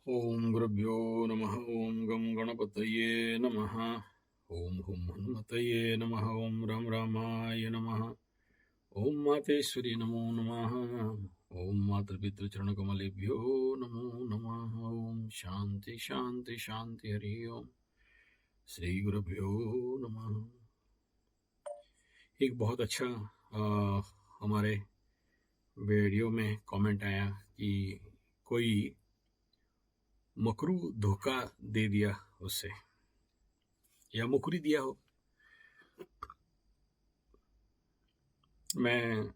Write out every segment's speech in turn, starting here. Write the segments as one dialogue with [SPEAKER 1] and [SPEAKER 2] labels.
[SPEAKER 1] ओम गुरुभ्यो नमः। ओम गं गणपतये नमः। ओम हुम हनुमतये नमः। ओम राम रामाय नमः। ओम मातेश्वरी नमो नमः। ओम मातृपितृचरणकमलेभ्यो नमो नमः। ओम शांति शांति शांति। हरि ओम श्री गुरुभ्यो नमः। एक बहुत अच्छा हमारे वीडियो में कमेंट आया कि कोई मकरू धोखा दे दिया उससे या मुकरी दिया हो। मैं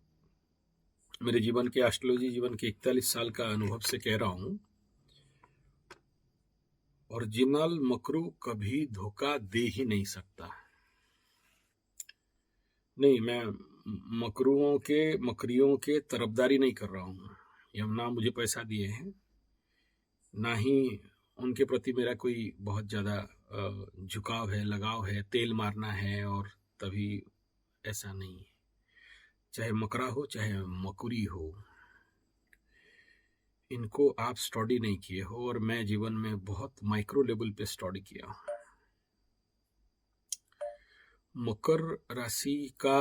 [SPEAKER 1] मेरे जीवन के एस्ट्रोलॉजी जीवन के 41 साल का अनुभव से कह रहा हूं, ओरिजिनल मकरू कभी धोखा दे ही नहीं सकता। नहीं, मैं मकरियों के तरफदारी नहीं कर रहा हूं। या ना मुझे पैसा दिए हैं, ना ही उनके प्रति मेरा कोई बहुत ज्यादा झुकाव है, लगाव है, तेल मारना है और तभी ऐसा नहीं है। चाहे मकरा हो चाहे मकुरी हो, इनको आप स्टडी नहीं किए हो और मैं जीवन में बहुत माइक्रो लेवल पे स्टडी किया। मकर राशि का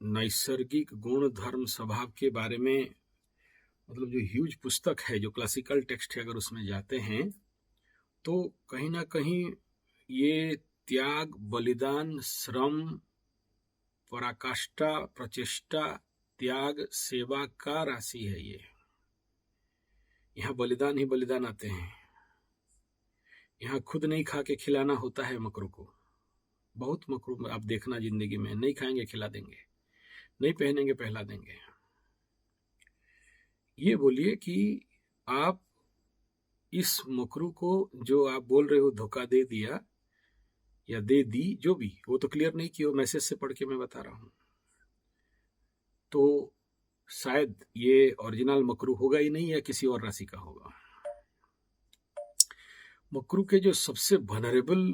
[SPEAKER 1] नैसर्गिक गुण धर्म स्वभाव के बारे में मतलब जो ह्यूज पुस्तक है, जो क्लासिकल टेक्स्ट है, अगर उसमें जाते हैं तो कहीं ना कहीं ये त्याग, बलिदान, श्रम, पराकाष्ठा, प्रचेष्टा, त्याग, सेवा का राशि है। ये यहाँ बलिदान ही बलिदान आते हैं। यहाँ खुद नहीं खा के खिलाना होता है मकरों को। बहुत मकरू आप देखना जिंदगी में, नहीं खाएंगे खिला देंगे, नहीं पहनेंगे पहला देंगे। ये बोलिए कि आप इस मकरू को जो आप बोल रहे हो धोखा दे दिया या दे दी, जो भी, वो तो क्लियर नहीं किया, मैसेज से पढ़ के मैं बता रहा हूं, तो शायद ये ओरिजिनल मकरू होगा ही नहीं या किसी और राशि का होगा। मकरू के जो सबसे वनरेबल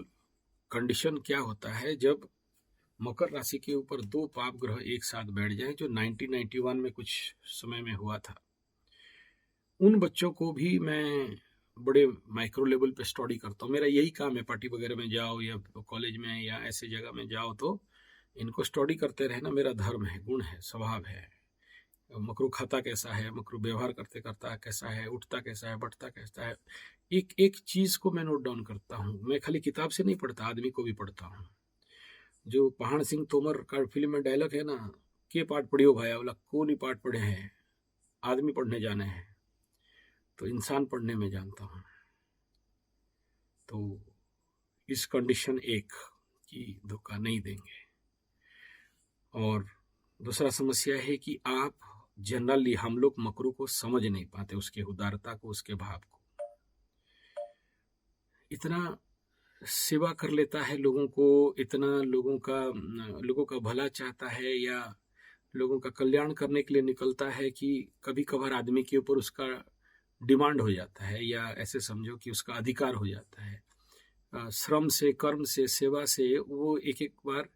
[SPEAKER 1] कंडीशन क्या होता है, जब मकर राशि के ऊपर दो पाप ग्रह एक साथ बैठ जाएं, जो 1991 में कुछ समय में हुआ था। उन बच्चों को भी मैं बड़े माइक्रो लेवल पे स्टडी करता हूँ। मेरा यही काम है, पार्टी वगैरह में जाओ या कॉलेज में या ऐसे जगह में जाओ तो इनको स्टडी करते रहना मेरा धर्म है, गुण है, स्वभाव है। मकरू खाता कैसा है, मकरू व्यवहार करते करता कैसा है, उठता कैसा है, बैठता कैसा है, एक एक चीज को मैं नोट डाउन करता हूँ। मैं खाली किताब से नहीं पढ़ता, आदमी को भी पढ़ता हूँ। जो पहाड़ सिंह तोमर का फिल्म में डायलॉग है ना, के पाठ पढ़ियो भाई, बोला को नहीं पाठ पढ़े हैं, आदमी पढ़ने जाने हैं, तो इंसान पढ़ने में जानता हूं। तो इस कंडीशन एक कि धोखा नहीं देंगे। और दूसरा समस्या है कि आप जनरली, हम लोग मकरू को समझ नहीं पाते, उसके उदारता को, उसके भाव को। इतना सेवा कर लेता है लोगों को, इतना लोगों का भला चाहता है या लोगों का कल्याण करने के लिए निकलता है कि कभी कभार आदमी के ऊपर उसका डिमांड हो जाता है, या ऐसे समझो कि उसका अधिकार हो जाता है। श्रम से, कर्म से, सेवा से वो एक एक बार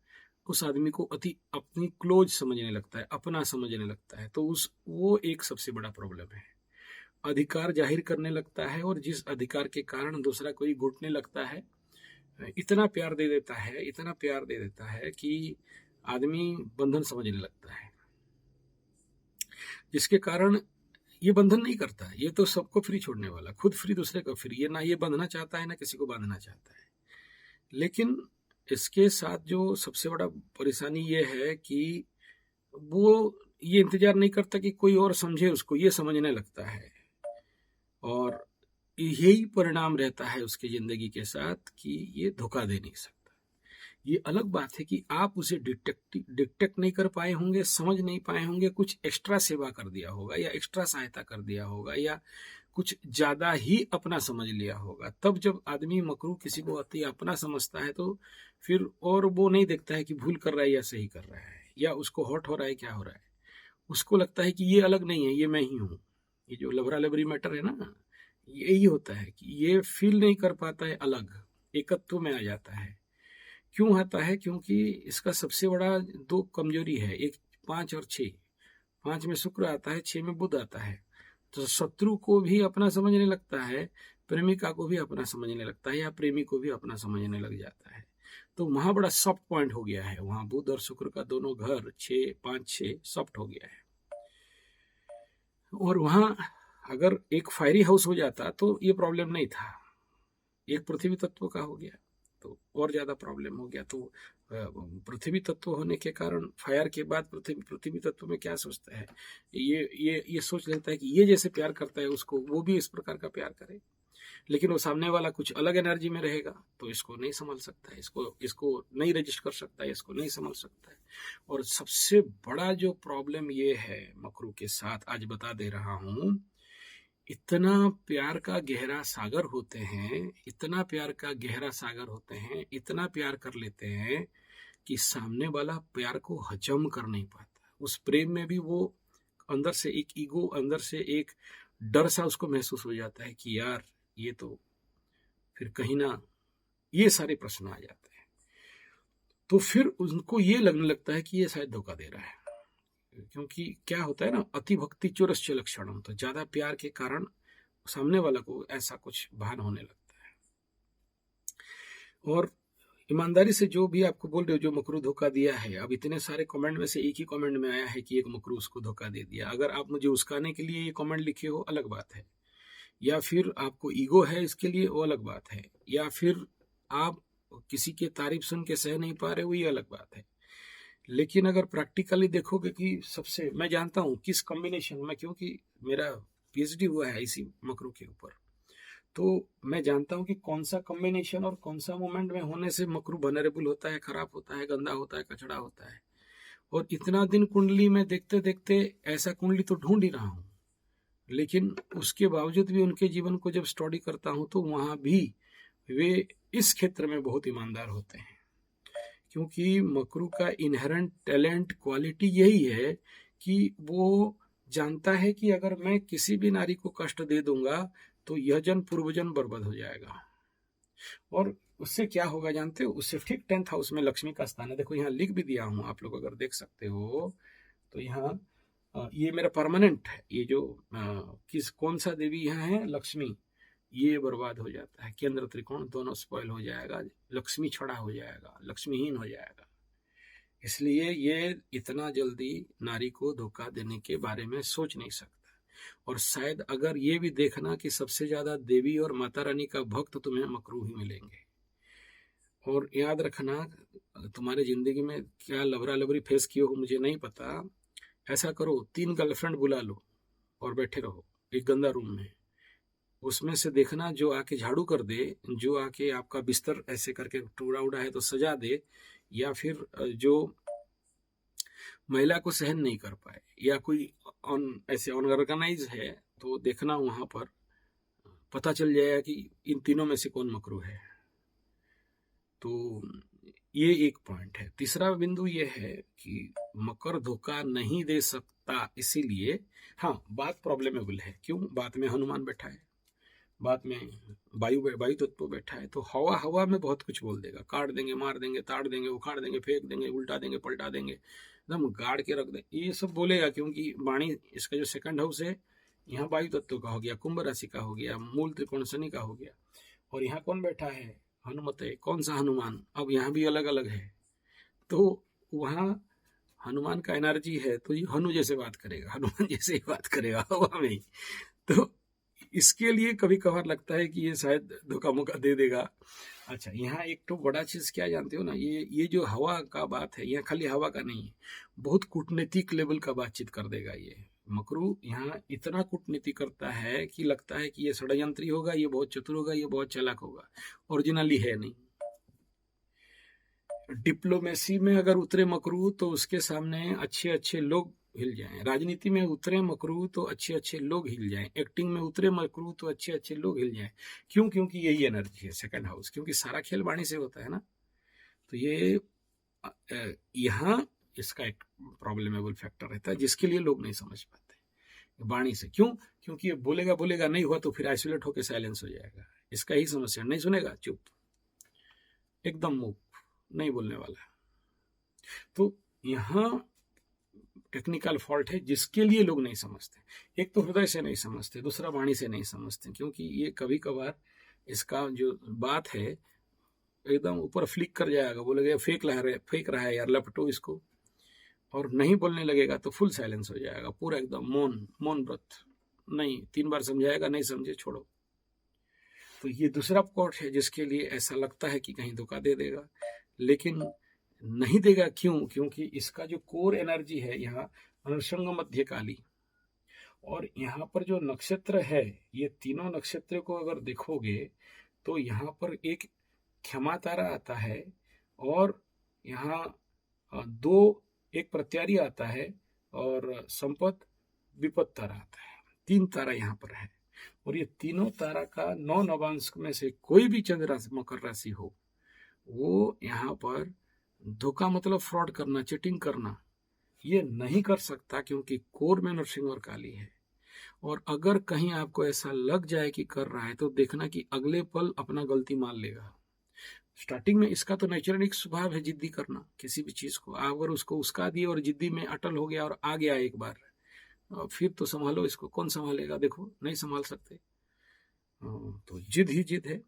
[SPEAKER 1] उस आदमी को अति अपनी क्लोज समझने लगता है, अपना समझने लगता है। तो वो एक सबसे बड़ा प्रॉब्लम है। अधिकार जाहिर करने लगता है और जिस अधिकार के कारण दूसरा कोई घुटने लगता है, इतना प्यार दे देता है, इतना प्यार दे देता है कि आदमी बंधन समझने लगता है, जिसके कारण ये बंधन नहीं करता। ये तो सबको फ्री छोड़ने वाला, खुद फ्री दूसरे को फ्री। ये ना ये बंधना चाहता है ना किसी को बांधना चाहता है। लेकिन इसके साथ जो सबसे बड़ा परेशानी ये है कि वो ये इंतजार नहीं करता कि कोई और समझे उसको, ये समझने लगता है। और यही परिणाम रहता है उसकी जिंदगी के साथ कि ये धोखा दे नहीं सकता। ये अलग बात है कि आप उसे डिटेक्ट नहीं कर पाए होंगे, समझ नहीं पाए होंगे, कुछ एक्स्ट्रा सेवा कर दिया होगा या एक्स्ट्रा सहायता कर दिया होगा या कुछ ज्यादा ही अपना समझ लिया होगा। तब जब आदमी मकरू किसी को अति अपना समझता है तो फिर और वो नहीं देखता है कि भूल कर रहा है या सही कर रहा है, या उसको हॉट हो रहा है, क्या हो रहा है। उसको लगता है कि ये अलग नहीं है, ये मैं ही हूँ। ये जो लबरा लबरी मैटर है ना, यही होता है कि ये फील नहीं कर पाता है, अलग एकत्व में आ जाता है। क्यों आता है? क्योंकि इसका सबसे बड़ा दो कमजोरी है, एक 5 और 6। 5 में शुक्र आता है, 6 में बुध आता है। तो शत्रु को भी अपना समझने लगता है, प्रेमिका को भी अपना समझने लगता है या प्रेमी को भी अपना समझने लग जाता है। तो वहां बड़ा सॉफ्ट पॉइंट हो गया है, वहां बुध और शुक्र का दोनों घर 6 5 6 सॉफ्ट हो गया है। और वहां अगर एक फायरी हाउस हो जाता तो ये प्रॉब्लम नहीं था, एक पृथ्वी तत्व का हो गया तो और ज्यादा प्रॉब्लम हो गया। तो पृथ्वी तत्व होने के कारण फायर के बाद पृथ्वी तत्व में क्या सोचता है, ये सोच लेता है कि ये जैसे प्यार करता है उसको वो भी इस प्रकार का प्यार करे, लेकिन वो सामने वाला कुछ अलग एनर्जी में रहेगा तो इसको नहीं संभल सकता है, इसको नहीं रजिस्ट कर सकता है, इसको नहीं संभल सकता है। और सबसे बड़ा जो प्रॉब्लम ये है मकरू के साथ, आज बता दे रहा हूं, इतना प्यार का गहरा सागर होते हैं, इतना प्यार का गहरा सागर होते हैं, इतना प्यार कर लेते हैं कि सामने वाला प्यार को हजम कर नहीं पाता। उस प्रेम में भी वो अंदर से एक ईगो, अंदर से एक डर सा उसको महसूस हो जाता है कि यार ये तो फिर कहीं ना, ये सारे प्रश्न आ जाते हैं। तो फिर उनको ये लगने लगता है कि ये शायद धोखा दे रहा है, क्योंकि क्या होता है ना, अति भक्ति चोरस्य लक्षणम, तो ज्यादा प्यार के कारण सामने वाला को ऐसा कुछ भान होने लगता है। और ईमानदारी से जो भी आपको बोल रहे हो, जो मकरू धोखा दिया है, अब इतने सारे कमेंट में से एक ही कमेंट में आया है कि एक मकरू उसको धोखा दे दिया। अगर आप मुझे उस्काने के लिए ये कमेंट लिखे हो अलग बात है, या फिर आपको ईगो है इसके लिए वो अलग बात है, या फिर आप किसी की तारीफ सुन के सह नहीं पा रहे हो ये अलग बात है। लेकिन अगर प्रैक्टिकली देखोगे कि सबसे, मैं जानता हूं किस कॉम्बिनेशन में, क्योंकि मेरा पीएचडी हुआ है इसी मकरू के ऊपर, तो मैं जानता हूं कि कौन सा कॉम्बिनेशन और कौन सा मोमेंट में होने से मकरू वनरेबल होता है, खराब होता है, गंदा होता है, कचड़ा होता है। और इतना दिन कुंडली में देखते देखते ऐसा कुंडली तो ढूंढ ही रहा हूं, लेकिन उसके बावजूद भी उनके जीवन को जब स्टडी करता हूं तो वहां भी वे इस क्षेत्र में बहुत ईमानदार होते हैं, क्योंकि मकरू का इनहेरेंट टैलेंट क्वालिटी यही है कि वो जानता है कि अगर मैं किसी भी नारी को कष्ट दे दूंगा तो यह जन पूर्वजन बर्बाद हो जाएगा। और उससे क्या होगा जानते हो, उससे ठीक 10th हाउस में लक्ष्मी का स्थान है। देखो यहाँ लिख भी दिया हूं, आप लोग अगर देख सकते हो तो यहाँ ये मेरा परमानेंट है, ये जो कौन सा देवी यहाँ है, लक्ष्मी, ये बर्बाद हो जाता है। केंद्र त्रिकोण दोनों स्पॉइल हो जाएगा, लक्ष्मी छड़ा हो जाएगा, लक्ष्मीहीन हो जाएगा। इसलिए ये इतना जल्दी नारी को धोखा देने के बारे में सोच नहीं सकता। और शायद अगर ये भी देखना कि सबसे ज्यादा देवी और माता रानी का भक्त तुम्हें मकरू ही मिलेंगे। और याद रखना, तुम्हारी जिंदगी में क्या लवरा लवरी फेस किए हो मुझे नहीं पता, ऐसा करो 3 गर्लफ्रेंड बुला लो और बैठे रहो एक गंदा रूम में, उसमें से देखना जो आके झाड़ू कर दे, जो आके आपका बिस्तर ऐसे करके टूड़ा उड़ा है तो सजा दे, या फिर जो महिला को सहन नहीं कर पाए, या कोई ऐसे अनऑर्गेनाइज है, तो देखना वहां पर पता चल जाएगा कि इन तीनों में से कौन मकरू है। तो ये एक पॉइंट है। तीसरा बिंदु ये है कि मकर धोखा नहीं दे सकता, इसीलिए हाँ बात प्रॉब्लमेबल है। क्यों? बात में हनुमान बैठा है, बात में वायु तत्व बैठा है, तो हवा हवा में बहुत कुछ बोल देगा, काट देंगे, मार देंगे, ताड़ देंगे, उखाड़ देंगे, फेंक देंगे, उल्टा देंगे, पलटा देंगे, एकदम गाड़ के रख देंगे, ये सब बोलेगा। क्योंकि वाणी, इसका जो सेकंड हाउस है यहाँ वायु तत्व का हो गया, कुंभ राशि का हो गया, मूल त्रिकोण शनि का हो गया, और यहाँ कौन बैठा है, हनुमत है। कौन सा हनुमान? अब यहाँ भी अलग अलग है, तो वहाँ हनुमान का एनर्जी है तो ये हनु जैसे बात करेगा, हनुमान जैसे ही बात करेगा हवा में। तो इसके लिए कभी कभार लगता है कि ये शायद धोखा मौका दे देगा। अच्छा, यहाँ एक तो बड़ा चीज क्या जानते हो ना, ये जो हवा का बात है, यहाँ खाली हवा का नहीं है, बहुत कूटनीतिक लेवल का बातचीत कर देगा ये मकरू। यहाँ इतना कूटनीति करता है कि लगता है कि ये षड्यंत्री होगा, ये बहुत चतुर होगा, ये बहुत चालाक होगा, ओरिजिनली है नहीं। डिप्लोमेसी में अगर उतरे मकरू तो उसके सामने अच्छे अच्छे लोग हिल जाएं, राजनीति में उतरे मकरू तो अच्छे अच्छे लोग हिल जाएं, एक्टिंग में उतरे मकरू तो अच्छे अच्छे लोग हिल जाएं। क्यों? क्योंकि यही एनर्जी है सेकंड हाउस, क्योंकि सारा खेल वाणी से होता है ना। तो ये यहाँ इसका एक प्रॉब्लमेबल फैक्टर रहता है जिसके लिए लोग नहीं समझ पाते वाणी से। क्यों? क्योंकि ये बोलेगा बोलेगा, नहीं हुआ तो फिर आइसोलेट होकर साइलेंस हो जाएगा। इसका ही समस्या, नहीं सुनेगा, चुप, एकदम मुंह नहीं बोलने वाला। तो यहाँ टेक्निकल फॉल्ट है जिसके लिए लोग नहीं समझते। एक तो हृदय से नहीं समझते, दूसरा वाणी से नहीं समझते, क्योंकि ये कभी कभार इसका जो बात है एकदम ऊपर फ्लिक कर जाएगा, बोलेगा फेंक रहा है यार, लपटो इसको, और नहीं बोलने लगेगा तो फुल साइलेंस हो जाएगा, पूरा एकदम मौन मौन व्रत। नहीं, 3 बार समझाएगा, नहीं समझे छोड़ो। तो ये दूसरा पॉट है जिसके लिए ऐसा लगता है कि कहीं धोखा दे देगा, लेकिन नहीं देगा। क्यों? क्योंकि इसका जो कोर एनर्जी है यहाँ अनुषंग मध्य काली, और यहाँ पर जो नक्षत्र है, ये तीनों नक्षत्र को अगर देखोगे तो यहाँ पर एक क्षमा तारा आता है, और यहाँ एक प्रत्यारी आता है, और संपत विपत तारा आता है। 3 तारा यहाँ पर है, और ये तीनों तारा का 9 नवांश में से कोई भी चंद्र राशि मकर राशि हो, वो यहाँ पर धोखा मतलब फ्रॉड करना, चीटिंग करना, ये नहीं कर सकता, क्योंकि कोर में नरसिंह और काली है। और अगर कहीं आपको ऐसा लग जाए कि कर रहा है, तो देखना कि अगले पल अपना गलती मान लेगा। स्टार्टिंग में इसका तो नेचुरल एक स्वभाव है जिद्दी करना, किसी भी चीज को अगर उसको उसका दिए और जिद्दी में अटल हो गया और आ गया एक बार, फिर तो संभालो इसको, कौन संभालेगा? देखो, नहीं संभाल सकते। तो जिद ही जिद है।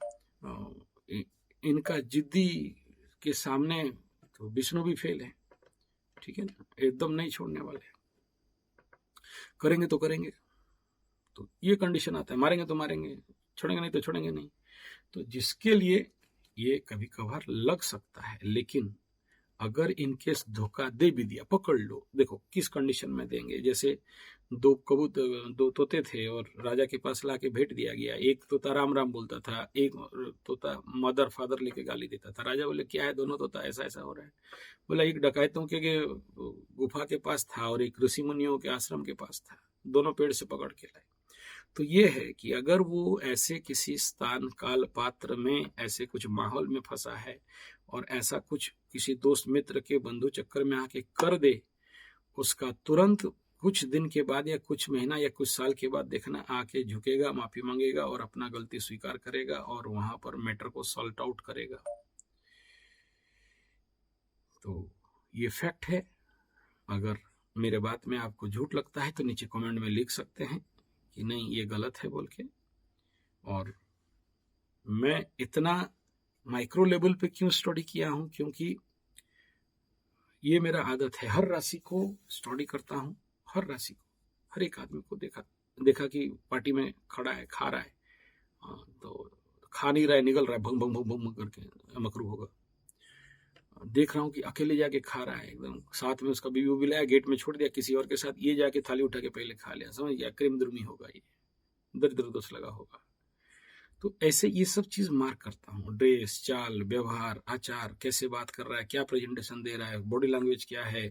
[SPEAKER 1] इनका जिद्दी के सामने तो विष्णु भी फेल है, ठीक है ना, एकदम नहीं छोड़ने वाले, करेंगे तो करेंगे। तो ये कंडीशन आता है, मारेंगे तो मारेंगे, छोड़ेंगे नहीं तो छोड़ेंगे नहीं। तो जिसके लिए ये कभी कभार लग सकता है, लेकिन अगर इनकेस धोखा दे भी दिया, पकड़ लो, देखो किस कंडीशन में देंगे। जैसे 2 तोते थे और राजा के पास लाके भेंट दिया गया। एक तोता राम राम बोलता था, एक तोता मदर फादर लेके गाली देता था। राजा बोले क्या है दोनों तोता ऐसा ऐसा हो रहा है? बोला एक डकैतों के गुफा के पास था और एक ऋषि मुनियों के आश्रम के पास था, दोनों पेड़ से पकड़ के लाए। तो ये है कि अगर वो ऐसे किसी स्थान काल पात्र में ऐसे कुछ माहौल में फंसा है, और ऐसा कुछ किसी दोस्त मित्र के बंधु चक्कर में आके कर दे, उसका तुरंत कुछ दिन के बाद या कुछ महीना या कुछ साल के बाद देखना आके झुकेगा, माफी मांगेगा और अपना गलती स्वीकार करेगा, और वहां पर मैटर को सॉल्ट आउट करेगा। तो ये फैक्ट है। अगर मेरे बात में आपको झूठ लगता है तो नीचे कमेंट में लिख सकते हैं कि नहीं ये गलत है बोल के। और मैं इतना माइक्रो लेवल पे क्यों स्टडी किया हूं? क्योंकि ये मेरा आदत है, हर राशि को स्टडी करता हूं, हर राशि को, हर एक आदमी को देखा कि पार्टी में खड़ा है, खा रहा है, तो खा नहीं रहा है, निगल रहा है भंग भंग भंग भंग करके, मकरू होगा। देख रहा हूँ कि अकेले जाके खा रहा है, एकदम साथ में उसका बीवी भी लाया, गेट में छोड़ दिया किसी और के साथ, ये जाके थाली उठा के पहले खा लिया, समझ गया, क्रीम दुर्मी होगा, ये दरिद्र दोष लगा होगा। तो ऐसे ये सब चीज मार्क करता हूँ, ड्रेस, चाल, व्यवहार, आचार, कैसे बात कर रहा है, क्या प्रेजेंटेशन दे रहा है, बॉडी लैंग्वेज क्या है,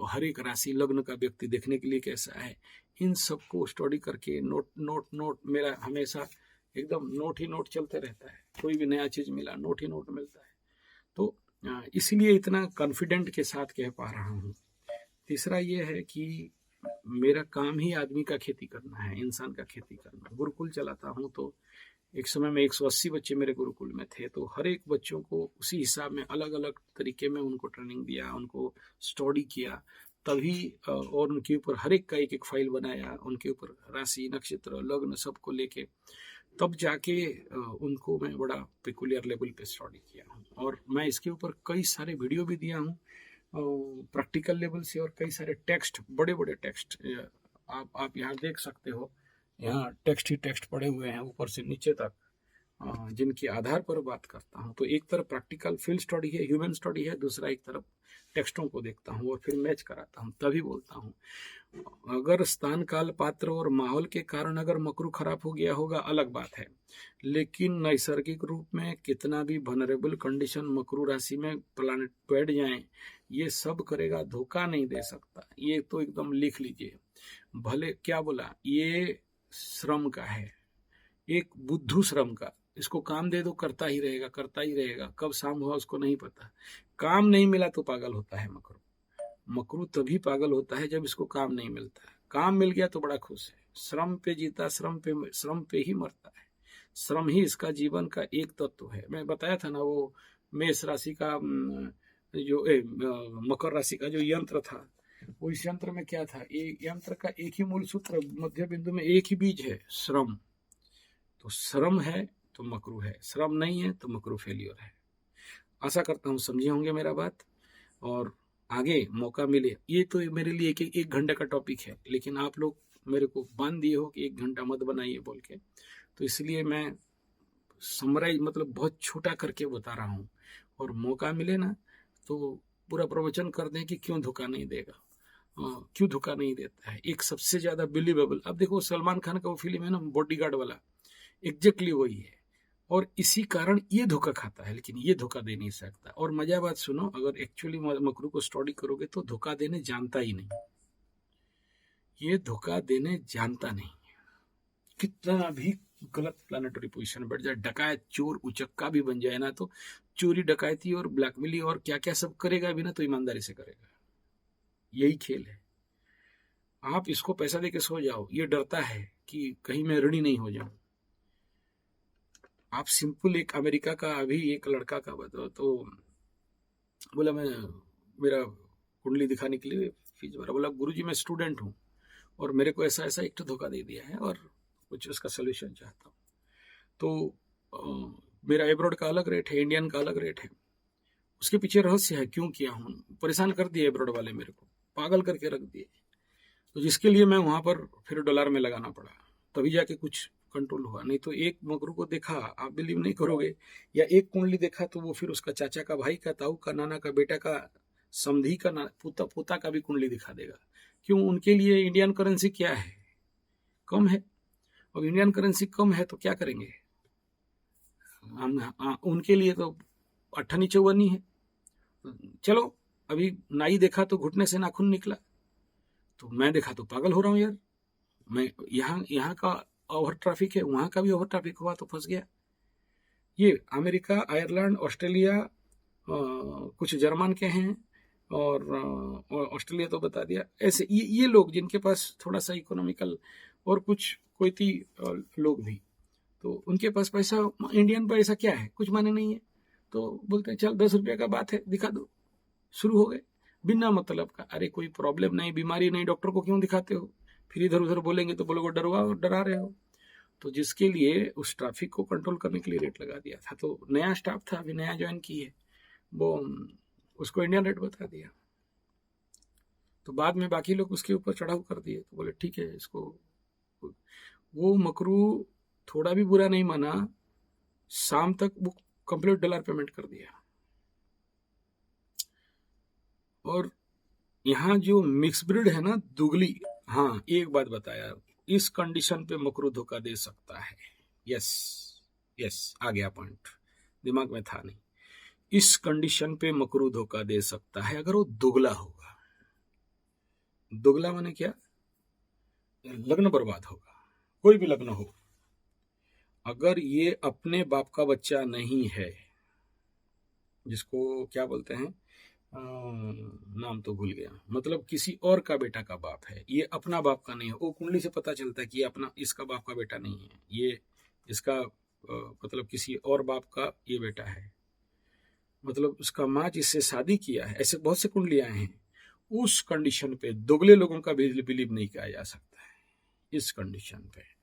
[SPEAKER 1] हर एक राशि लग्न का व्यक्ति देखने के लिए कैसा है, इन सबको स्टडी करके नोट नोट नोट, मेरा हमेशा एकदम नोट ही नोट चलते रहता है। कोई भी नया चीज मिला नोट ही नोट मिलता है। तो इसलिए इतना कॉन्फिडेंट के साथ कह पा रहा हूँ। तीसरा ये है कि मेरा काम ही आदमी का खेती करना है, इंसान का खेती करना। गुरुकुल चलाता हूँ, तो एक समय में 180 बच्चे मेरे गुरुकुल में थे, तो हर एक बच्चों को उसी हिसाब में अलग अलग तरीके में उनको ट्रेनिंग दिया, उनको स्टडी किया, तभी और उनके ऊपर हर एक का एक एक फाइल बनाया, उनके ऊपर राशि, नक्षत्र, लग्न सबको लेके, तब जाके उनको मैं बड़ा पेकुलियर लेवल पे स्टडी किया हूँ। और मैं इसके ऊपर कई सारे वीडियो भी दिया हूँ प्रैक्टिकल लेवल से, और कई सारे टेक्स्ट, बड़े बड़े टेक्स्ट आप यहाँ देख सकते हो, यहाँ टेक्स्ट ही टेक्स्ट पड़े हुए हैं ऊपर से नीचे तक, जिनके आधार पर बात करता हूँ। तो एक तरफ प्रैक्टिकल फील्ड स्टडी है, ह्यूमन स्टडी है, दूसरा एक तरफ टेक्स्टों को देखता हूँ और फिर मैच कराता हूँ, तभी बोलता हूँ। अगर स्थान काल पात्र और माहौल के कारण अगर मकरू खराब हो गया होगा अलग बात है, लेकिन नैसर्गिक रूप में कितना भी वनरेबल कंडीशन मकरू राशि में प्लानेट बैठ जाए, ये सब करेगा, धोखा नहीं दे सकता। ये तो एकदम लिख लीजिए। भले क्या बोला, ये श्रम का है, एक बुद्धू श्रम का, इसको काम दे दो करता ही रहेगा, करता ही रहेगा, कब शाम हुआ उसको नहीं पता। काम नहीं मिला तो पागल होता है मकरू। मकरू तभी पागल होता है जब इसको काम नहीं मिलता है। काम मिल गया तो बड़ा खुश है। श्रम पे जीता, श्रम पे ही मरता है। श्रम ही इसका जीवन का एक तत्व है। मैं बताया था ना, वो मेष राशि का जो मकर राशि का जो यंत्र था, वो इस यंत्र में क्या था, एक यंत्र का एक ही मूल सूत्र, मध्य बिंदु में एक ही बीज है, श्रम। तो श्रम है तो मकरू है, श्रम नहीं है तो मकरू फेलियर है। आशा करता हूँ समझे होंगे मेरा बात, और आगे मौका मिले। ये तो मेरे लिए एक घंटे का टॉपिक है, लेकिन आप लोग मेरे को बांध दिए हो कि 1 घंटा मत बनाइए बोल के, तो इसलिए मैं समराइज मतलब बहुत छोटा करके बता रहा हूँ। और मौका मिले ना तो पूरा प्रवचन कर दें कि क्यों धोखा नहीं देगा, क्यों धोखा नहीं देता है। एक सबसे ज्यादा बिलीवेबल, अब देखो सलमान खान का वो फिल्म है ना बॉडीगार्ड वाला, एग्जैक्टली वही है। और इसी कारण ये धोखा खाता है, लेकिन ये धोखा दे नहीं सकता। और मजा बात सुनो, अगर एक्चुअली मकरू को स्टडी करोगे तो धोखा देने जानता ही नहीं, ये धोखा देने जानता नहीं। कितना भी गलत प्लानिटरी पोजीशन बैठ जाए, डकायत चोर उचक्का भी बन जाए ना, तो चोरी डकायती और ब्लैकमेलिंग और क्या क्या सब करेगा भी ना, तो ईमानदारी से करेगा। यही खेल है। आप इसको पैसा देके सो जाओ, ये डरता है कि कहीं मैं ऋणी नहीं हो जाऊं। आप सिंपल एक अमेरिका का अभी एक लड़का का बताओ, तो बोला मैं मेरा कुंडली दिखाने के लिए फीस भरा, बोला गुरुजी मैं स्टूडेंट हूँ और मेरे को ऐसा ऐसा एक धोखा दे दिया है और कुछ उसका सोल्यूशन चाहता हूँ। तो मेरा एब्रॉड का अलग रेट है, इंडियन का अलग रेट है। उसके पीछे रहस्य है, क्यों किया हूँ, परेशान कर दिए एब्रॉड वाले, मेरे को पागल करके रख दिए। तो जिसके लिए मैं वहां पर फिर डॉलर में लगाना पड़ा, तभी जाके कुछ कंट्रोल हुआ। नहीं तो एक मकरू को देखा, आप बिलीव नहीं करोगे, या एक कुंडली देखा तो वो फिर उसका चाचा का, भाई का, ताऊ का, नाना का, बेटा का, समधी का, पोता पोता का भी कुंडली दिखा देगा। क्यों? उनके लिए इंडियन करेंसी क्या है, कम है। और इंडियन करेंसी कम है तो क्या करेंगे हम, उनके लिए तो अट्ठनी चौवनी है। चलो अभी नाई देखा तो घुटने से नाखून निकला, तो मैं देखा तो पागल हो रहा हूं यार। मैं यहाँ का ओवर ट्रैफिक है, वहां का भी ओवर ट्रैफिक हुआ तो फंस गया। ये अमेरिका, आयरलैंड, ऑस्ट्रेलिया, कुछ जर्मन के हैं, और ऑस्ट्रेलिया तो बता दिया। ऐसे ये लोग जिनके पास थोड़ा सा इकोनॉमिकल, और कुछ कोई लोग भी, तो उनके पास पैसा, इंडियन पैसा क्या है, कुछ माने नहीं है। तो बोलते हैं चल 10 रुपये का बात है दिखा दो, शुरू हो गए बिना मतलब का। अरे कोई प्रॉब्लम नहीं, बीमारी नहीं, डॉक्टर को क्यों दिखाते हो? फिर इधर उधर बोलेंगे तो बोलोगे डरा रहे हो। तो जिसके लिए उस ट्रैफिक को कंट्रोल करने के लिए रेट लगा दिया था। तो नया स्टाफ था, अभी नया ज्वाइन की है वो, उसको इंडियन रेट बता दिया। तो बाद में बाकी लोग उसके ऊपर चढ़ाव कर दिए, तो बोले ठीक है इसको। वो मकरू थोड़ा भी बुरा नहीं माना, शाम तक वो कंप्लीट डॉलर पेमेंट कर दिया। और यहाँ जो मिक्स ब्रीड है ना, दुगली, हाँ एक बात बताया, इस कंडीशन पे मकरू धोखा दे सकता है। यस यस, आ गया पॉइंट, दिमाग में था नहीं। इस कंडीशन पे मकरू धोखा दे सकता है अगर वो दुगला होगा। दुगला माने क्या? लग्न बर्बाद होगा, कोई भी लग्न हो। अगर ये अपने बाप का बच्चा नहीं है, जिसको क्या बोलते हैं, नाम तो भूल गया, मतलब किसी और का बेटा का बाप है, ये अपना बाप का नहीं है। वो कुंडली से पता चलता है कि ये अपना, इसका बाप का बेटा नहीं है, ये इसका मतलब किसी और बाप का ये बेटा है, मतलब उसका माँ जिससे शादी किया है। ऐसे बहुत से कुंडलियां हैं। उस कंडीशन पे दुगले लोगों का बिलीव नहीं किया जा सकता है। इस कंडीशन पे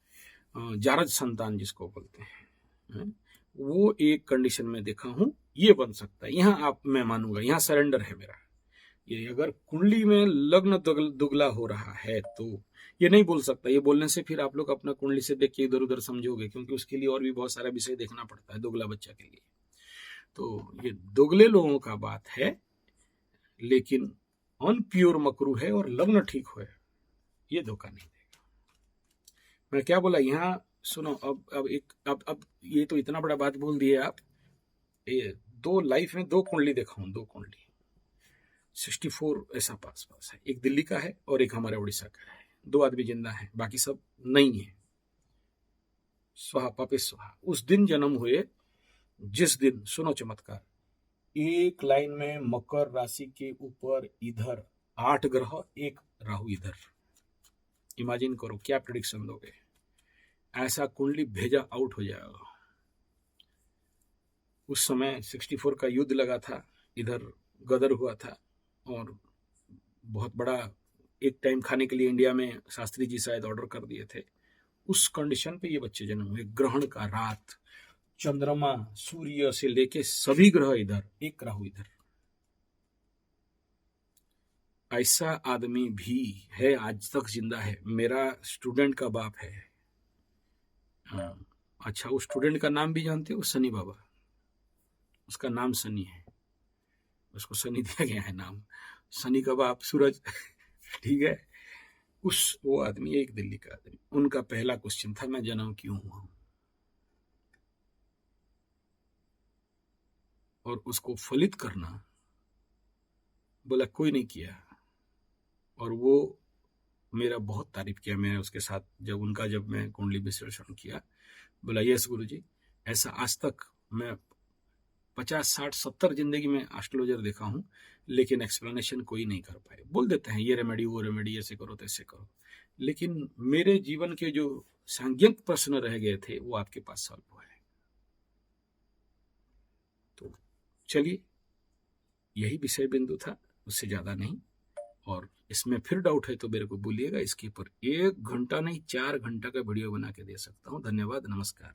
[SPEAKER 1] जारज संतान जिसको बोलते हैं, वो एक कंडीशन में देखा हूं, ये बन सकता है। यहाँ आप, मैं मानूंगा, यहाँ सरेंडर है मेरा। ये अगर कुंडली में लग्न दुगला हो रहा है तो ये नहीं बोल सकता। ये बोलने से फिर आप लोग अपना कुंडली से देख के इधर उधर समझोगे, क्योंकि उसके लिए और भी बहुत सारा विषय देखना पड़ता है दुगला बच्चा के लिए। तो ये दुगले लोगों का बात है, लेकिन अनप्योर मकरू है और लग्न ठीक हो, ये धोखा नहीं देगा। मैं क्या बोला यहाँ सुनो। अब ये तो इतना बड़ा बात बोल दिए आप। ये दो लाइफ में 2 कुंडली देखा हूं, 2 कुंडली 64 ऐसा पास है। एक दिल्ली का है और एक हमारे उड़ीसा का है। 2 आदमी जिंदा है, बाकी सब नहीं है। स्वाहा पापे स्वाहा। उस दिन जन्म हुए जिस दिन, सुनो चमत्कार, एक लाइन में मकर राशि के ऊपर इधर 8 ग्रह, एक राहु इधर। इमेजिन करो क्या प्रेडिक्शन दोगे। ऐसा कुंडली भेजा आउट हो जाएगा। उस समय 64 का युद्ध लगा था, इधर गदर हुआ था और बहुत बड़ा एक टाइम खाने के लिए इंडिया में शास्त्री जी शायद ऑर्डर कर दिए थे। उस कंडीशन पे ये बच्चे जन्म हुए। ग्रहण का रात, चंद्रमा, सूर्य से लेके सभी ग्रह इधर, एक राहु इधर। ऐसा आदमी भी है, आज तक जिंदा है। मेरा स्टूडेंट का बाप है। हाँ। अच्छा, उस स्टूडेंट का नाम भी जानते हो? सनी बाबा। उसका नाम सनी है, उसको सनी दिया गया है नाम। सनी का बाप सूरज। ठीक है। वो आदमी, एक दिल्ली का आदमी, उनका पहला क्वेश्चन था मैं जन्म क्यों हुआ हूं, और उसको फलित करना बोला कोई नहीं किया। और वो मेरा बहुत तारीफ किया। मैंने उसके साथ जब मैं कुंडली विश्लेषण किया, बोला यस गुरुजी, ऐसा आज तक मैं 50, 60, 70 जिंदगी में एस्ट्रोलॉजर देखा हूं, लेकिन एक्सप्लेनेशन कोई नहीं कर पाए। बोल देते हैं ये रेमेडी, वो रेमेडी, ऐसे करो तैसे करो, लेकिन मेरे जीवन के जो सांज्ञिक प्रश्न रह गए थे वो आपके पास सॉल्व हुआ है। तो चलिए, यही विषय बिंदु था, उससे ज्यादा नहीं। और इसमें फिर डाउट है तो मेरे को बोलिएगा। इसके ऊपर 1 घंटा नहीं 4 घंटा का वीडियो बना के दे सकता हूँ। धन्यवाद, नमस्कार।